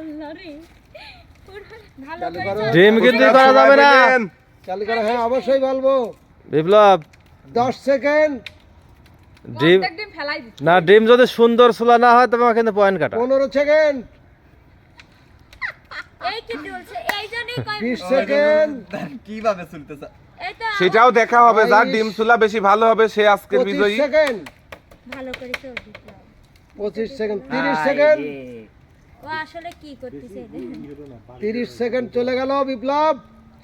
আল্লাহ রে ভালো চালু করে করো। ডিম কিন্তু করা যাবে না চালু করো, হ্যাঁ অবশ্যই বলবো। বিপ্লব 10 সেকেন্ড, ডিম একদিন ফেলাই দিচ্ছি না, ডিম যদি সুন্দর ছোলা না হয় তবে কিন্তু পয়েন্ট কাটা 15 সেকেন্ড, এই কি বলছে এই জন্যই কই 20 সেকেন্ড, কিভাবে চলতেছে? এই তো সেটাও দেখা হবে, যার 22 ডিম চুলা বেশি ভালো হবে সে আজকের 25 বিজয়ী। সেকেন্ড, ভালো করে চল দিলাম 25 সেকেন্ড, 30 সেকেন্ড, ও আসলে কি করতেছে 30 সেকেন্ড চলে গেল। বিপ্লব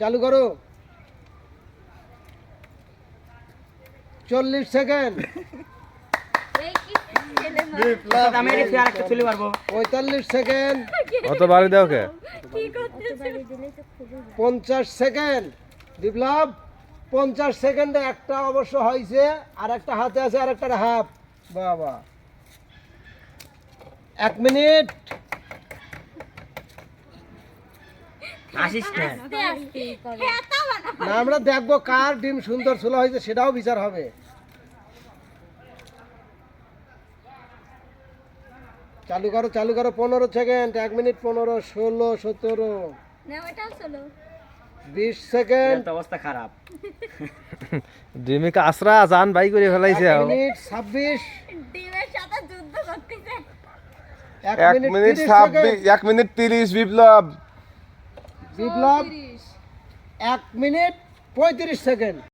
চালু করো। 40 সেকেন্ড, এই কি ছেলে আমি এটা ফেয়ার একটা চলে পারবো। 45 সেকেন্ড, অত বাড়ি দাও কে কি করতেছে দিলে তো খুবই 50 সেকেন্ড। বিপ্লব 50 সেকেন্ডে একটা অবশ্য হয়েছে, আর একটা হাতে আছে, আর একটা হাফ। বাবা 1 মিনিট, আসিস না। আস্তে আস্তে করো হেতা বানা না আমরা দেখবো কার ডিম সুন্দর ছোলা হয়েছে, সেটাও বিচার হবে। চালু করো, চালু করো। 15 সেকেন্ড, 1 মিনিট 15, 16, 17, না ওটাও চলো 20 সেকেন্ড, এর তো অবস্থা খারাপ। ডিমিকে আসরা জান বাই করে ফেলাইছে 1 মিনিট 26, ডিমের সাথে যুদ্ধ করতেছে 1 1 মিনিট মিনিট 30 26, সেকেন্ড। 1 মিনিট 30 বিপ্লব। বিপ্লব 1 মিনিট 35 সেকেন্ড।